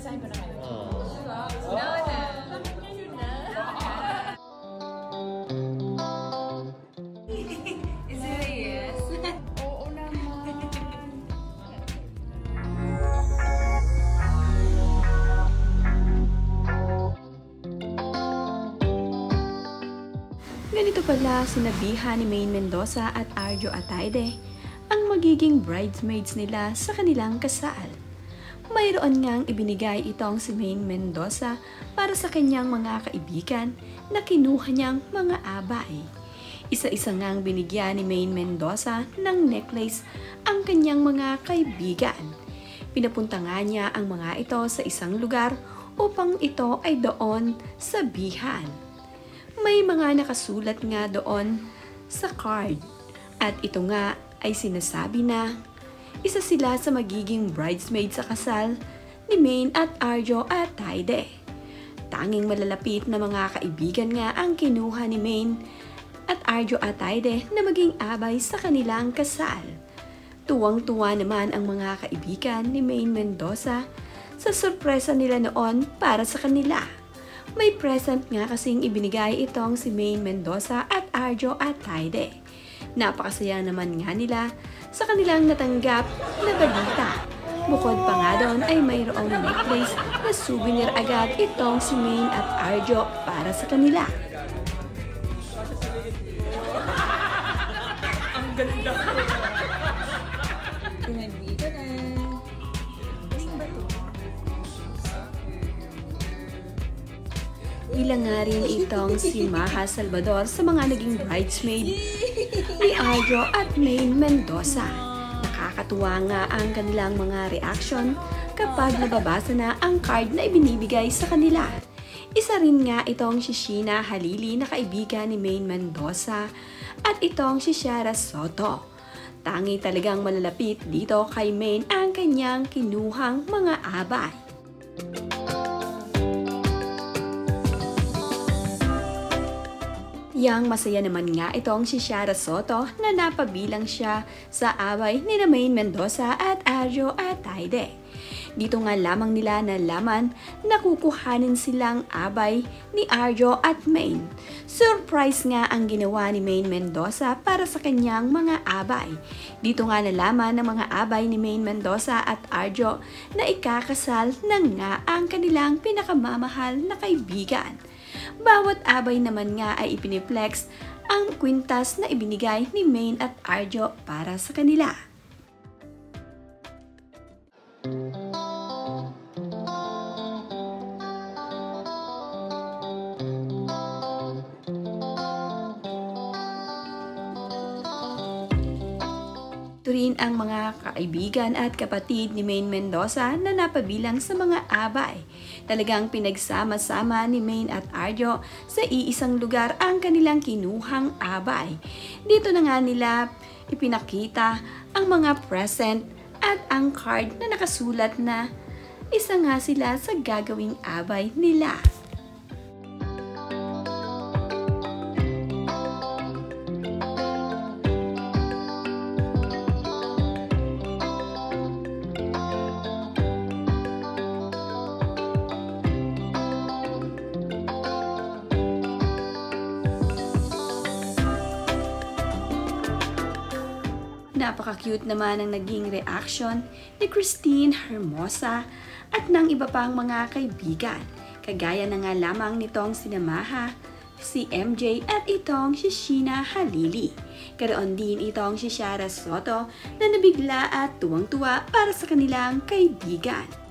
babasahin ko na kayo. No na. Is it a yes? Oo naman. Ganito pala sinabihan ni Maine Mendoza at Arjo Ataide ang magiging bridesmaids nila sa kanilang kasal. Mayroon ngang ibinigay itong si Maine Mendoza para sa kanyang mga kaibigan na kinuha niyang mga abay. Isa-isa ngang binigyan ni Maine Mendoza ng necklace ang kanyang mga kaibigan. Pinapunta nga niya ang mga ito sa isang lugar upang ito ay doon sabihan. May mga nakasulat nga doon sa card at ito nga ay sinasabi na isa sila sa magiging bridesmaid sa kasal ni Maine at Arjo Ataide. Tanging malalapit na mga kaibigan nga ang kinuha ni Maine at Arjo Ataide na maging abay sa kanilang kasal. Tuwang-tuwa naman ang mga kaibigan ni Maine Mendoza sa sorpresa nila noon para sa kanila. May present nga kasing ibinigay itong si Maine Mendoza at Arjo Ataide. Napakasaya naman nga nila sa kanilang natanggap na balita. Bukod pa nga doon ay mayroong necklace na souvenir agad itong si Maine at Arjo para sa kanila. Ang ganda. Pinagbi ko na. Ilang nga rin itong si Maha Salvador sa mga naging bridesmaid ni Arjo at Maine Mendoza. Nakakatuwa nga ang kanilang mga reaction kapag nababasa na ang card na ibinibigay sa kanila. Isa rin nga itong si Sheena Halili na kaibigan ni Maine Mendoza at itong si Shara Soto. Tangi talagang malalapit dito kay Maine ang kanyang kinuhang mga abay. Yang masaya naman nga itong si Shara Soto na napabilang siya sa away ni Maine Mendoza at Arjo Ataide. Dito nga lamang nila nalaman na kukuhanin silang abay ni Arjo at Maine. Surprise nga ang ginawa ni Maine Mendoza para sa kanyang mga abay. Dito nga nalaman ng mga abay ni Maine Mendoza at Arjo na ikakasal na nga ang kanilang pinakamamahal na kaibigan. Bawat abay naman nga ay ipiniflex ang kwintas na ibinigay ni Maine at Arjo para sa kanila. Ito rin ang mga kaibigan at kapatid ni Maine Mendoza na napabilang sa mga abay. Talagang pinagsama-sama ni Maine at Arjo sa iisang lugar ang kanilang kinuhang abay. Dito na nga nila ipinakita ang mga present at ang card na nakasulat na isa nga sila sa gagawing abay nila. Napaka-cute naman ang naging reaction ni Christine Hermosa at ng iba pang mga kaibigan. Kagaya na nga lamang nitong si Maha, si MJ at itong si Sheena Halili. Karoon din itong si Shara Soto na nabigla at tuwang-tuwa para sa kanilang kaibigan.